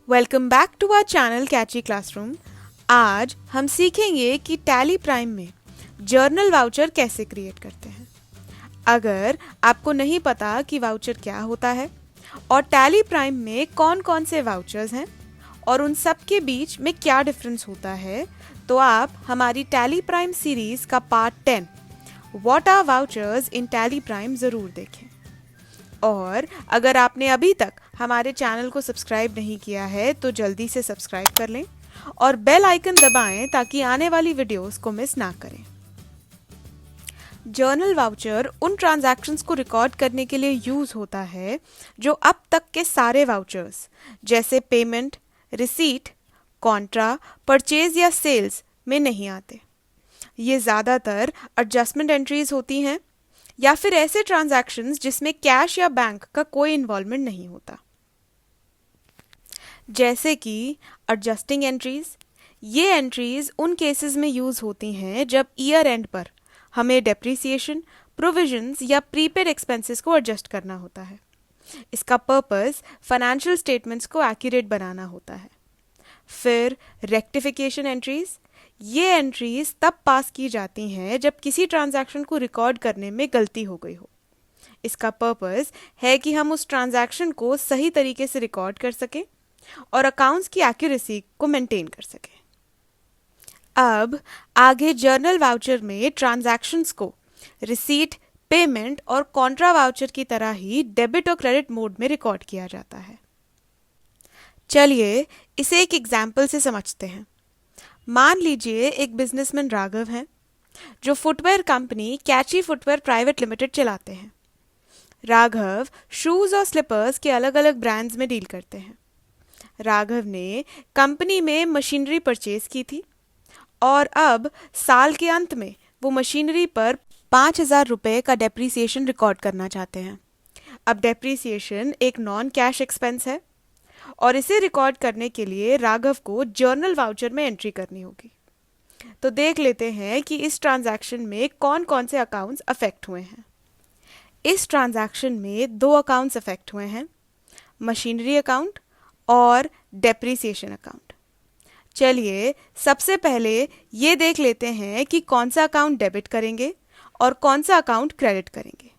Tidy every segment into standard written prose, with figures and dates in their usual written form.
Welcome back to our channel Catchy Classroom. आज हम सीखेंगे कि टैली प्राइम में जर्नल वाउचर कैसे क्रिएट करते हैं। अगर आपको नहीं पता कि वाउचर क्या होता है और टैली प्राइम में कौन कौन से वाउचर्स हैं और उन सब के बीच में क्या डिफरेंस होता है, तो आप हमारी टैली प्राइम सीरीज का part 10 what are vouchers in Tally Prime ज़रूर देखें। और अगर आपने अभी तक हमारे चैनल को सब्सक्राइब नहीं किया है तो जल्दी से सब्सक्राइब कर लें और बेल आइकन दबाएं ताकि आने वाली वीडियोस को मिस ना करें। जर्नल वाउचर उन ट्रांजैक्शंस को रिकॉर्ड करने के लिए यूज होता है जो अब तक के सारे वाउचर्स जैसे पेमेंट, रिसीट, कॉन्ट्रा, परचेज या सेल्स में नहीं आते। ये ज़्यादातर एडजस्टमेंट एंट्रीज होती हैं या फिर ऐसे ट्रांजैक्शंस जिसमें कैश या बैंक का कोई इन्वॉल्वमेंट नहीं होता, जैसे कि एडजस्टिंग एंट्रीज। ये एंट्रीज उन केसेस में यूज होती हैं जब ईयर एंड पर हमें डेप्रिसिएशन, प्रोविजंस या प्रीपेड एक्सपेंसेस को एडजस्ट करना होता है। इसका पर्पस फाइनेंशियल स्टेटमेंट्स को एक्यूरेट बनाना होता है। फिर रेक्टिफिकेशन एंट्रीज। ये एंट्रीज तब पास की जाती हैं जब किसी ट्रांजैक्शन को रिकॉर्ड करने में गलती हो गई हो। इसका पर्पस है कि हम उस ट्रांजैक्शन को सही तरीके से रिकॉर्ड कर सकें और अकाउंट्स की एक्यूरेसी को मेंटेन कर सकें। अब आगे जर्नल वाउचर में ट्रांजैक्शंस को रिसीट, पेमेंट और कॉन्ट्रा वाउचर की तरह ही डेबिट और क्रेडिट मोड में रिकॉर्ड किया जाता है। चलिए इसे एक एग्जाम्पल से समझते हैं। मान लीजिए एक बिजनेसमैन राघव हैं जो फुटवेयर कंपनी कैची फुटवेयर प्राइवेट लिमिटेड चलाते हैं। राघव शूज और स्लीपर्स के अलग अलग ब्रांड्स में डील करते हैं। राघव ने कंपनी में मशीनरी परचेज की थी और अब साल के अंत में वो मशीनरी पर 5,000 रुपये का डेप्रीसिएशन रिकॉर्ड करना चाहते हैं। अब डेप्रीसिएशन एक नॉन कैश एक्सपेंस है और इसे रिकॉर्ड करने के लिए राघव को जर्नल वाउचर में एंट्री करनी होगी। तो देख लेते हैं कि इस ट्रांजैक्शन में कौन कौन से अकाउंट्स अफेक्ट हुए हैं। इस ट्रांजैक्शन में 2 अकाउंट्स अफेक्ट हुए हैं, मशीनरी अकाउंट और डेप्रीसिएशन अकाउंट। चलिए सबसे पहले ये देख लेते हैं कि कौन सा अकाउंट डेबिट करेंगे और कौन सा अकाउंट क्रेडिट करेंगे।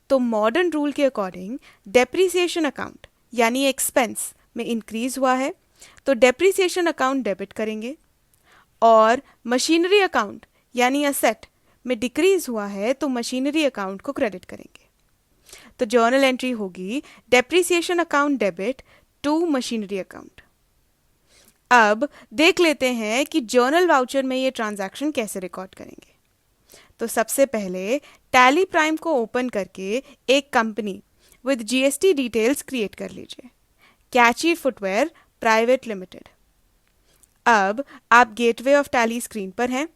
तो मॉडर्न रूल के अकॉर्डिंग डेप्रीसिएशन अकाउंट यानी एक्सपेंस में इंक्रीज हुआ है तो डेप्रीसिएशन अकाउंट डेबिट करेंगे, और मशीनरी अकाउंट यानी असेट में डिक्रीज हुआ है तो मशीनरी अकाउंट को क्रेडिट करेंगे। तो जर्नल एंट्री होगी depreciation account debit to machinery account. अब देख लेते हैं कि जर्नल वाउचर में ये ट्रांजैक्शन कैसे रिकॉर्ड करेंगे। तो सबसे पहले टैली प्राइम को ओपन करके एक company with GST details create कर लीजिए, कैची फुटवेयर प्राइवेट लिमिटेड। अब आप गेटवे ऑफ टैली स्क्रीन पर हैं।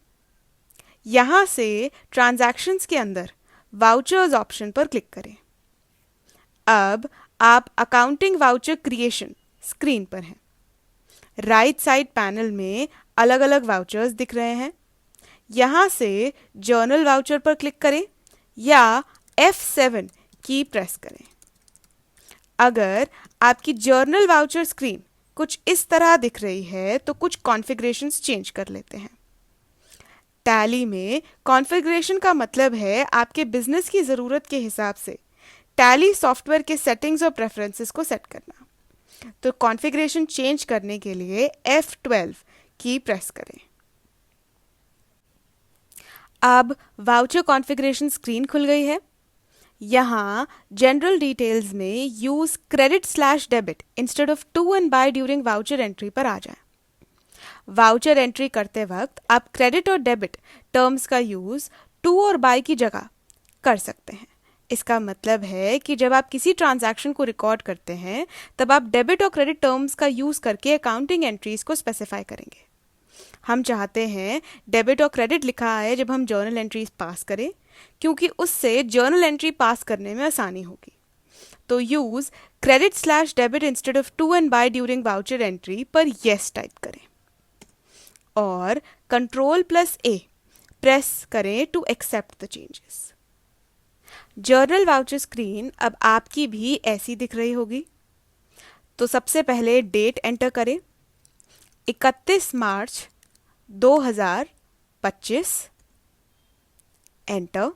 यहां से ट्रांजैक्शंस के अंदर वाउचर्स ऑप्शन पर क्लिक करें। अब आप अकाउंटिंग वाउचर क्रिएशन स्क्रीन पर हैं। राइट साइड पैनल में अलग अलग वाउचर्स दिख रहे हैं। यहां से जर्नल वाउचर पर क्लिक करें या F7 की प्रेस करें। अगर आपकी जर्नल वाउचर स्क्रीन कुछ इस तरह दिख रही है तो कुछ कॉन्फ़िगरेशंस चेंज कर लेते हैं। टैली में कॉन्फ़िगरेशन का मतलब है आपके बिजनेस की ज़रूरत के हिसाब से टैली सॉफ्टवेयर के सेटिंग्स और प्रेफरेंसेस को सेट करना। तो कॉन्फ़िगरेशन चेंज करने के लिए F12 की प्रेस करें। अब वाउचर कॉन्फ़िगरेशन स्क्रीन खुल गई है। यहाँ जनरल डिटेल्स में use credit debit instead of to and by during voucher entry पर आ जाएं। वाउचर एंट्री करते वक्त आप क्रेडिट और डेबिट टर्म्स का यूज टू और बाय की जगह कर सकते हैं। इसका मतलब है कि जब आप किसी ट्रांजैक्शन को रिकॉर्ड करते हैं तब आप डेबिट और क्रेडिट टर्म्स का यूज करके अकाउंटिंग एंट्रीज को स्पेसिफाई करेंगे। हम चाहते हैं डेबिट और क्रेडिट लिखा आए जब हम जर्नल एंट्रीज पास करें, क्योंकि उससे जर्नल एंट्री पास करने में आसानी होगी। तो use credit debit instead of to and by during voucher entry पर यस टाइप करें और Ctrl+A प्रेस करें to accept the changes. Journal voucher screen अब आपकी भी ऐसी दिख रही होगी। तो सबसे पहले डेट एंटर करें, 31 मार्च 2025, एंटर।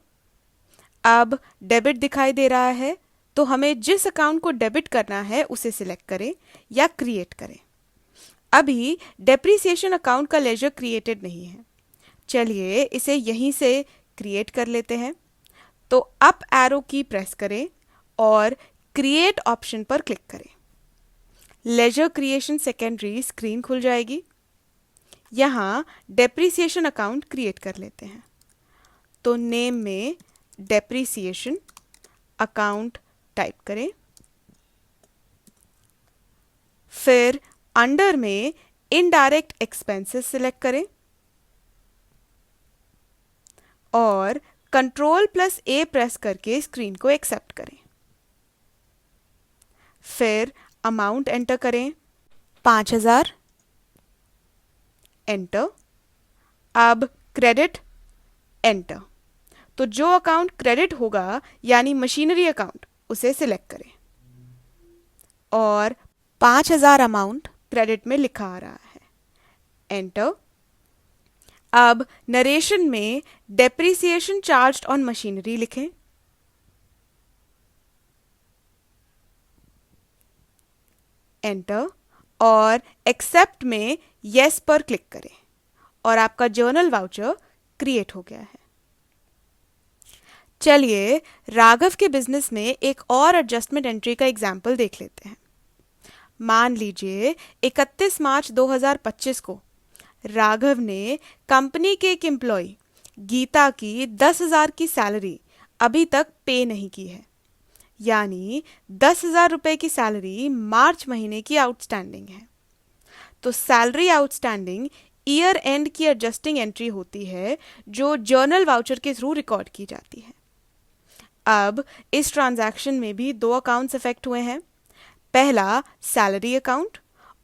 अब डेबिट दिखाई दे रहा है, तो हमें जिस अकाउंट को डेबिट करना है उसे सिलेक्ट करें या क्रिएट करें। अभी डेप्रिसिएशन अकाउंट का लेजर क्रिएटेड नहीं है, चलिए इसे यहीं से क्रिएट कर लेते हैं। तो अप एरो की प्रेस करें और क्रिएट ऑप्शन पर क्लिक करें। लेजर क्रिएशन सेकेंडरी स्क्रीन खुल जाएगी। यहाँ डेप्रिसिएशन अकाउंट क्रिएट कर लेते हैं। तो नेम में डेप्रिसिएशन अकाउंट टाइप करें, फिर अंडर में इनडायरेक्ट एक्सपेंसेस सिलेक्ट करें और Ctrl+A प्रेस करके स्क्रीन को एक्सेप्ट करें। फिर अमाउंट एंटर करें, 5000, एंटर। अब क्रेडिट एंटर। तो जो अकाउंट क्रेडिट होगा यानी मशीनरी अकाउंट, उसे सिलेक्ट करें और 5000 अमाउंट क्रेडिट में लिखा आ रहा है, एंटर। अब नरेशन में डेप्रिसिएशन चार्ज्ड ऑन मशीनरी लिखें, एंटर। और एक्सेप्ट में यस पर क्लिक करें और आपका जर्नल वाउचर क्रिएट हो गया है। चलिए राघव के बिजनेस में एक और एडजस्टमेंट एंट्री का एग्जाम्पल देख लेते हैं। मान लीजिए 31 मार्च 2025 को राघव ने कंपनी के एक एम्प्लॉय गीता की 10,000 की सैलरी अभी तक पे नहीं की है, यानी 10,000 रुपए की सैलरी मार्च महीने की आउटस्टैंडिंग है। तो सैलरी आउटस्टैंडिंग ईयर एंड की एडजस्टिंग एंट्री होती है जो जर्नल वाउचर के थ्रू रिकॉर्ड की जाती है। अब इस ट्रांजैक्शन में भी दो अकाउंट्स इफेक्ट हुए हैं, पहला सैलरी अकाउंट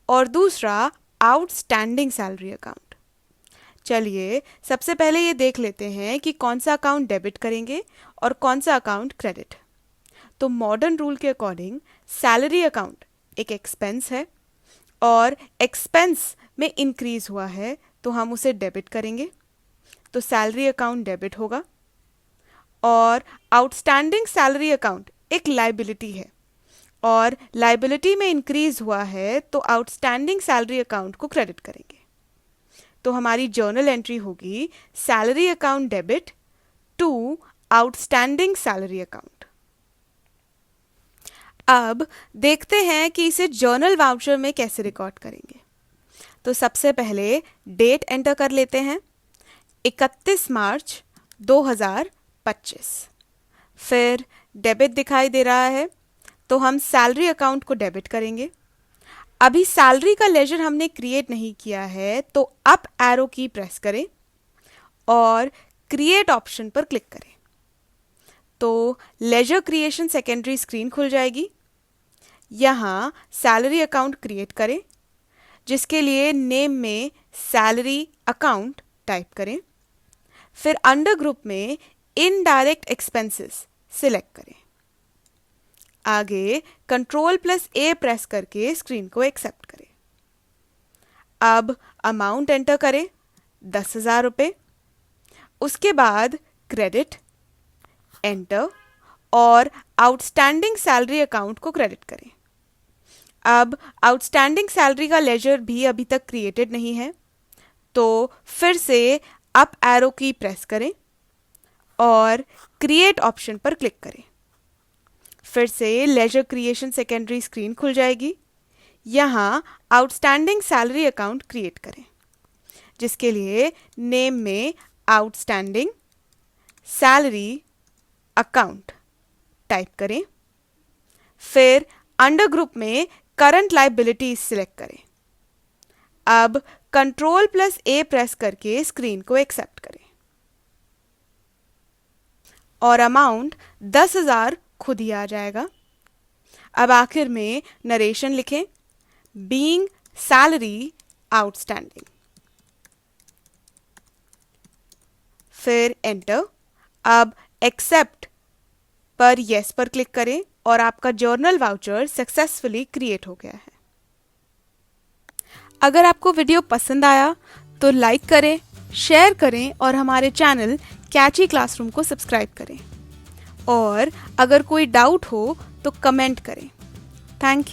और दूसरा आउटस्टैंडिंग सैलरी अकाउंट। चलिए सबसे पहले ये देख लेते हैं कि कौन सा अकाउंट डेबिट करेंगे और कौन सा अकाउंट क्रेडिट। तो मॉडर्न रूल के अकॉर्डिंग सैलरी अकाउंट एक एक्सपेंस है और एक्सपेंस में इंक्रीज हुआ है तो हम उसे डेबिट करेंगे, तो सैलरी अकाउंट डेबिट होगा। और आउटस्टैंडिंग सैलरी अकाउंट एक लायबिलिटी है और लायबिलिटी में इंक्रीज हुआ है तो आउटस्टैंडिंग सैलरी अकाउंट को क्रेडिट करेंगे। तो हमारी जर्नल एंट्री होगी salary account debit to outstanding salary account. अब देखते हैं कि इसे जर्नल वाउचर में कैसे रिकॉर्ड करेंगे। तो सबसे पहले डेट एंटर कर लेते हैं, 31 मार्च 2025। फिर डेबिट दिखाई दे रहा है तो हम सैलरी अकाउंट को डेबिट करेंगे। अभी सैलरी का लेजर हमने क्रिएट नहीं किया है तो अप एरो की प्रेस करें और क्रिएट ऑप्शन पर क्लिक करें। तो लेजर क्रिएशन सेकेंडरी स्क्रीन खुल जाएगी। यहाँ सैलरी अकाउंट क्रिएट करें, जिसके लिए नेम में सैलरी अकाउंट टाइप करें। फिर अंडर ग्रुप में इनडायरेक्ट एक्सपेंसेस सिलेक्ट करें। आगे Ctrl+A प्रेस करके स्क्रीन को एक्सेप्ट करें। अब अमाउंट एंटर करें, 10,000 रुपये। उसके बाद क्रेडिट एंटर और आउटस्टैंडिंग सैलरी अकाउंट को क्रेडिट करें। अब आउटस्टैंडिंग सैलरी का लेजर भी अभी तक क्रिएटेड नहीं है, तो फिर से अप एरो की प्रेस करें और क्रिएट ऑप्शन पर क्लिक करें। फिर से लेजर क्रिएशन सेकेंडरी स्क्रीन खुल जाएगी। यहाँ आउटस्टैंडिंग सैलरी अकाउंट क्रिएट करें, जिसके लिए नेम में आउटस्टैंडिंग सैलरी अकाउंट टाइप करें। फिर अंडर ग्रुप में करंट लायबिलिटीज सिलेक्ट करें। अब Ctrl+A प्रेस करके स्क्रीन को एक्सेप्ट करें और अमाउंट 10,000 खुद ही आ जाएगा। अब आखिर में नरेशन लिखें, बीइंग सैलरी आउटस्टैंडिंग, फिर एंटर। अब एक्सेप्ट पर यस पर क्लिक करें और आपका जर्नल वाउचर सक्सेसफुली क्रिएट हो गया है। अगर आपको वीडियो पसंद आया तो लाइक करें, शेयर करें और हमारे चैनल कैची क्लासरूम को सब्सक्राइब करें। और अगर कोई डाउट हो तो कमेंट करें। Thank you.